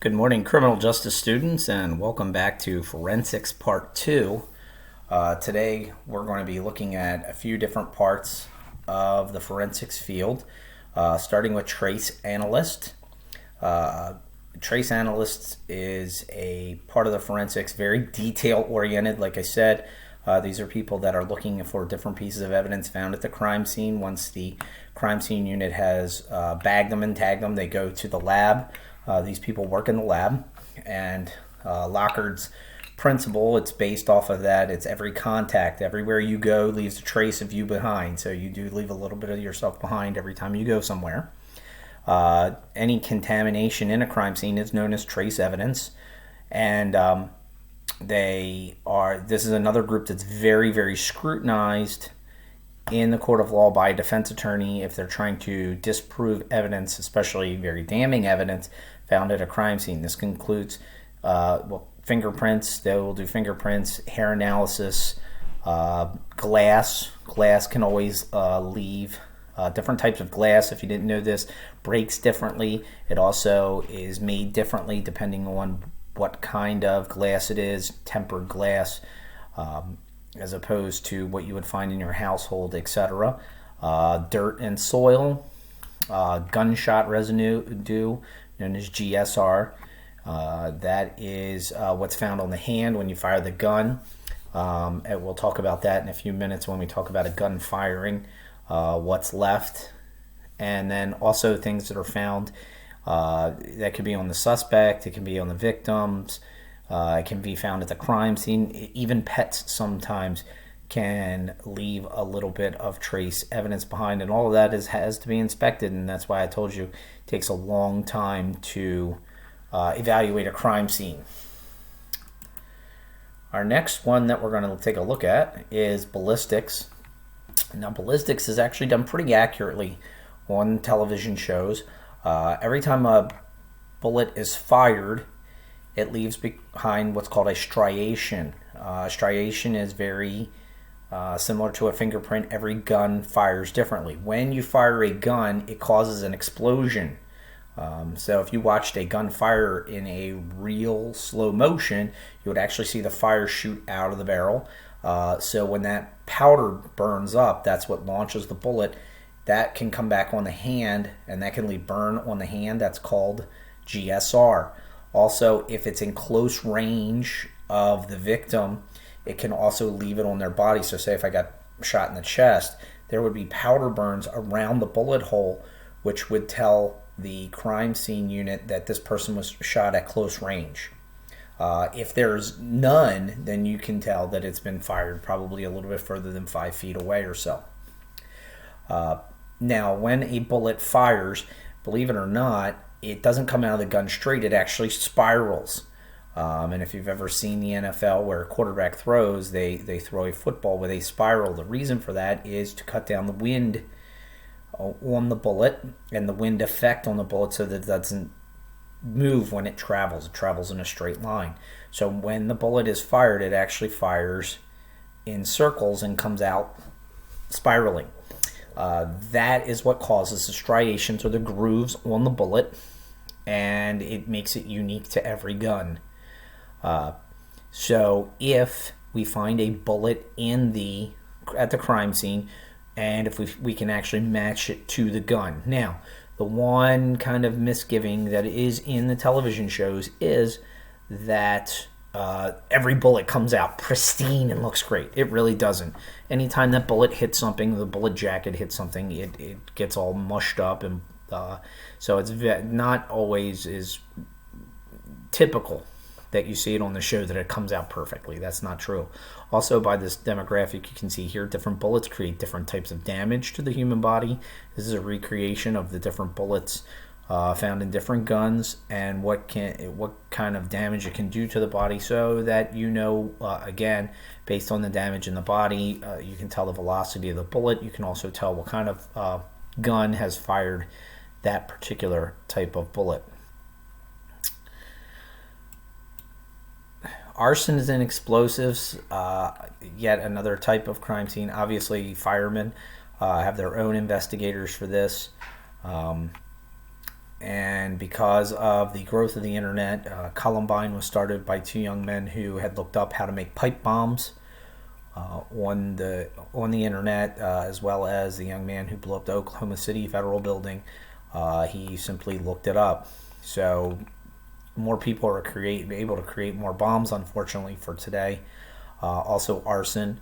Good morning, criminal justice students, and welcome back to Forensics Part 2. Today, we're going to be looking at a few different parts of the forensics field, starting with Trace Analyst. Trace Analyst is a part of the forensics, very detail-oriented, like I said. These are people that are looking for different pieces of evidence found at the crime scene. Once the crime scene unit has bagged them and tagged them, they go to the lab. These people work in the lab, and Lockard's principle, it's based off of that. It's every contact, everywhere you go leaves a trace of you behind. So you do leave a little bit of yourself behind every time you go somewhere. Any contamination in a crime scene is known as trace evidence, and this is another group that's very, very scrutinized in the court of law by a defense attorney if they're trying to disprove evidence, especially very damning evidence found at a crime scene. This includes fingerprints. They will do fingerprints, hair analysis, glass. Glass can always leave different types of glass. If you didn't know this, breaks differently. It also is made differently depending on what kind of glass it is, tempered glass, as opposed to what you would find in your household, etc. Dirt and soil, gunshot residue, known as GSR. That is what's found on the hand when you fire the gun. And we'll talk about that in a few minutes when we talk about a gun firing, what's left. And then also things that are found that could be on the suspect, it can be on the victims, it can be found at the crime scene. Even pets sometimes can leave a little bit of trace evidence behind, and all of that has to be inspected, and that's why I told you it takes a long time to evaluate a crime scene. Our next one that we're going to take a look at is ballistics. Now, ballistics is actually done pretty accurately on television shows. Every time a bullet is fired, it leaves behind what's called a striation. Striation is very similar to a fingerprint. Every gun fires differently. When you fire a gun, it causes an explosion. So if you watched a gun fire in a real slow motion, you would actually see the fire shoot out of the barrel. So when that powder burns up, that's what launches the bullet. That can come back on the hand, and that can leave burn on the hand. That's called GSR. Also, if it's in close range of the victim, it can also leave it on their body. So say if I got shot in the chest, there would be powder burns around the bullet hole, which would tell the crime scene unit that this person was shot at close range. If there's none, then you can tell that it's been fired probably a little bit further than 5 feet away or so. Now, when a bullet fires, believe it or not, it doesn't come out of the gun straight. It actually spirals. And if you've ever seen the NFL where a quarterback throws, they throw a football with a spiral. The reason for that is to cut down the wind on the bullet and the wind effect on the bullet so that it doesn't move when it travels. It travels in a straight line. So when the bullet is fired, it actually fires in circles and comes out spiraling. That is what causes the striations or the grooves on the bullet, and it makes it unique to every gun. So if we find a bullet at the crime scene, and if we can actually match it to the gun. Now, the one kind of misgiving that is in the television shows is that every bullet comes out pristine and looks great. It really doesn't. Anytime that bullet hits something, the bullet jacket hits something, it gets all mushed up, and so it's not always is typical that you see it on the show that it comes out perfectly. That's not true. Also, by this demographic, you can see here different bullets create different types of damage to the human body. This is a recreation of the different bullets found in different guns and what kind of damage it can do to the body, so that again, based on the damage in the body, you can tell the velocity of the bullet. You can also tell what kind of gun has fired that particular type of bullet. Arson Explosives, yet another type of crime scene. Obviously, firemen have their own investigators for this. And because of the growth of the internet, Columbine was started by two young men who had looked up how to make pipe bombs on the internet, as well as the young man who blew up the Oklahoma City Federal Building. He simply looked it up. So more people are able to create more bombs, unfortunately, for today. Also arson.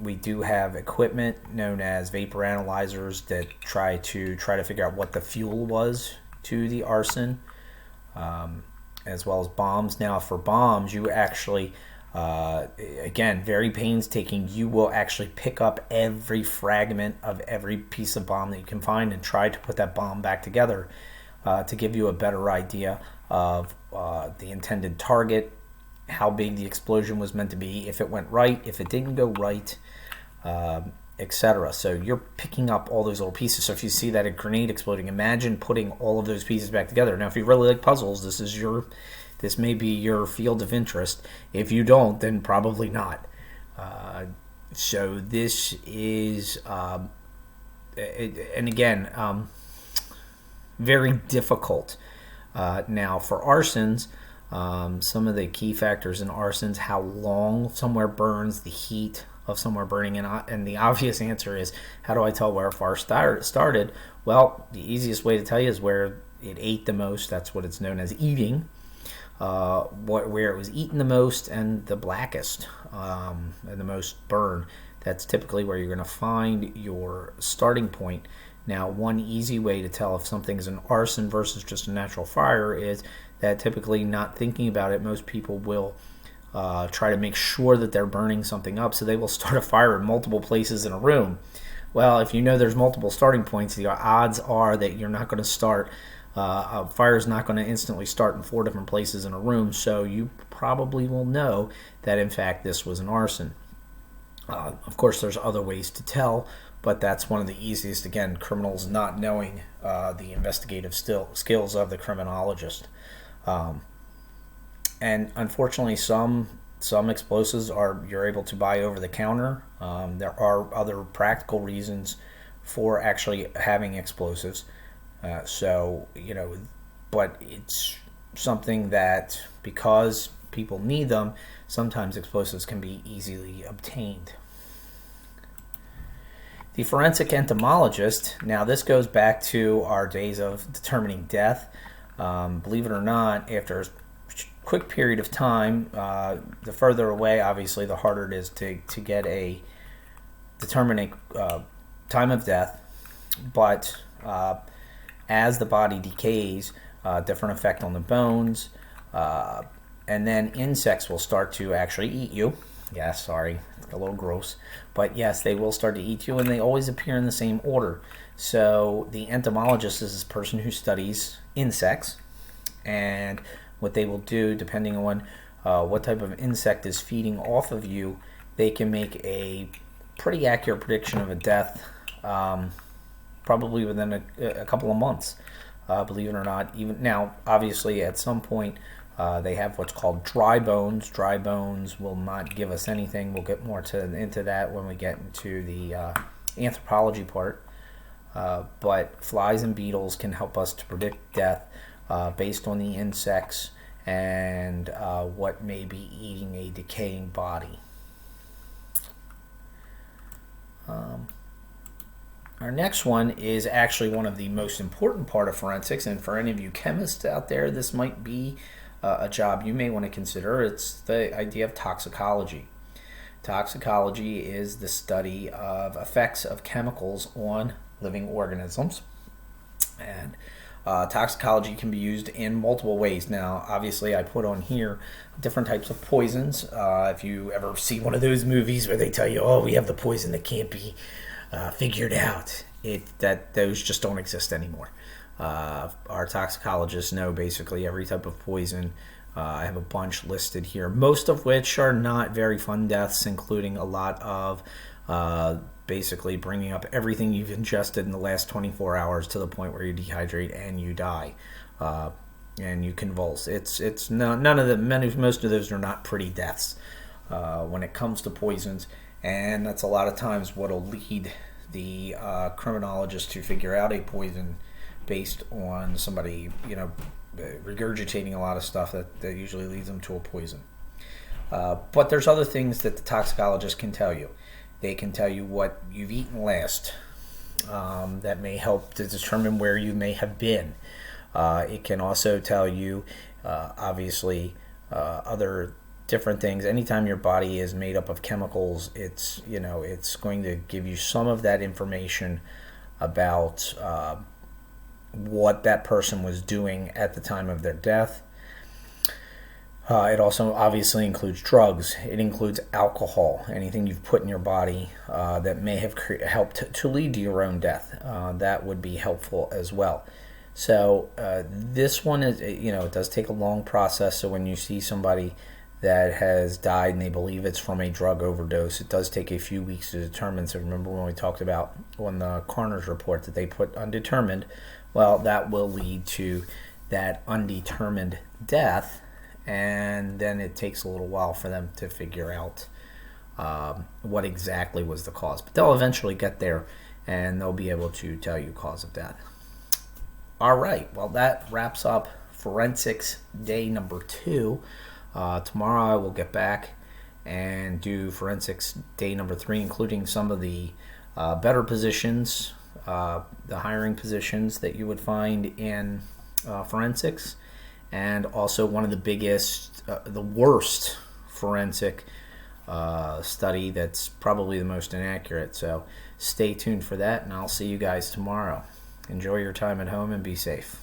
We do have equipment known as vapor analyzers that try to figure out what the fuel was to the arson, as well as bombs. Now, for bombs, you actually, again, very painstaking. You will actually pick up every fragment of every piece of bomb that you can find and try to put that bomb back together to give you a better idea of the intended target, how big the explosion was meant to be, if it went right, if it didn't go right, etc. So you're picking up all those little pieces. So if you see that a grenade exploding, imagine putting all of those pieces back together. Now, if you really like puzzles, this may be your field of interest. If you don't, then probably not. So this is, and again, very difficult. Now, for arsons, some of the key factors in arsons: how long somewhere burns, the heat of somewhere burning, and the obvious answer is, how do I tell where a fire started? Well, the easiest way to tell you is where it ate the most. That's what it's known as, eating. Where it was eaten the most and the blackest, and the most burn. That's typically where you're going to find your starting point. Now, one easy way to tell if something's an arson versus just a natural fire is that, typically, not thinking about it, most people will try to make sure that they're burning something up, so they will start a fire in multiple places in a room. Well, if you know there's multiple starting points, the odds are that you're not going to start, a fire is not going to instantly start in 4 different places in a room, so you probably will know that, in fact, this was an arson. Of course, there's other ways to tell, but that's one of the easiest. Again, criminals not knowing the investigative skills of the criminologist. And unfortunately, some explosives you're able to buy over the counter. There are other practical reasons for actually having explosives. But it's something that, because people need them, sometimes explosives can be easily obtained. The forensic entomologist, now this goes back to our days of determining death. Believe it or not, after a quick period of time, the further away, obviously, the harder it is to determine a time of death. But as the body decays, different effect on the bones, and then insects will start to actually eat you. Yeah, sorry, a little gross, but yes, they will start to eat you, and they always appear in the same order. So the entomologist is this person who studies insects, and what they will do, depending on what type of insect is feeding off of you, they can make a pretty accurate prediction of a death, probably within a couple of months. Believe it or not, even now, obviously, at some point, they have what's called dry bones. Dry bones will not give us anything. We'll get more into that when we get into the anthropology part. But flies and beetles can help us to predict death based on the insects and what may be eating a decaying body. Our next one is actually one of the most important part of forensics, and for any of you chemists out there, this might be a job you may want to consider. It's the idea of toxicology. Toxicology is the study of effects of chemicals on living organisms, and toxicology can be used in multiple ways. Now, obviously, I put on here different types of poisons. If you ever see one of those movies where they tell you, oh, we have the poison that can't be figured out, those just don't exist anymore. Our toxicologists know basically every type of poison. I have a bunch listed here, most of which are not very fun deaths, including a lot of basically bringing up everything you've ingested in the last 24 hours to the point where you dehydrate and you die, and you convulse. Most of those are not pretty deaths when it comes to poisons, and that's a lot of times what will lead the criminologist to figure out a poison based on somebody, regurgitating a lot of stuff that usually leads them to a poison. But there's other things that the toxicologist can tell you. They can tell you what you've eaten last. That may help to determine where you may have been. It can also tell you, obviously, other different things. Anytime your body is made up of chemicals, it's going to give you some of that information about what that person was doing at the time of their death. It also obviously includes drugs. It includes alcohol, anything you've put in your body that may have helped to lead to your own death. That would be helpful as well. So this one is, it does take a long process. So when you see somebody that has died and they believe it's from a drug overdose, it does take a few weeks to determine. So remember when we talked about on the coroner's report that they put undetermined, well, that will lead to that undetermined death, and then it takes a little while for them to figure out what exactly was the cause. But they'll eventually get there, and they'll be able to tell you cause of death. All right, well, that wraps up forensics day number 2. Tomorrow I will get back and do forensics day number 3, including some of the better positions, the hiring positions that you would find in forensics, and also one of the biggest, the worst forensic study that's probably the most inaccurate. So stay tuned for that, and I'll see you guys tomorrow. Enjoy your time at home and be safe.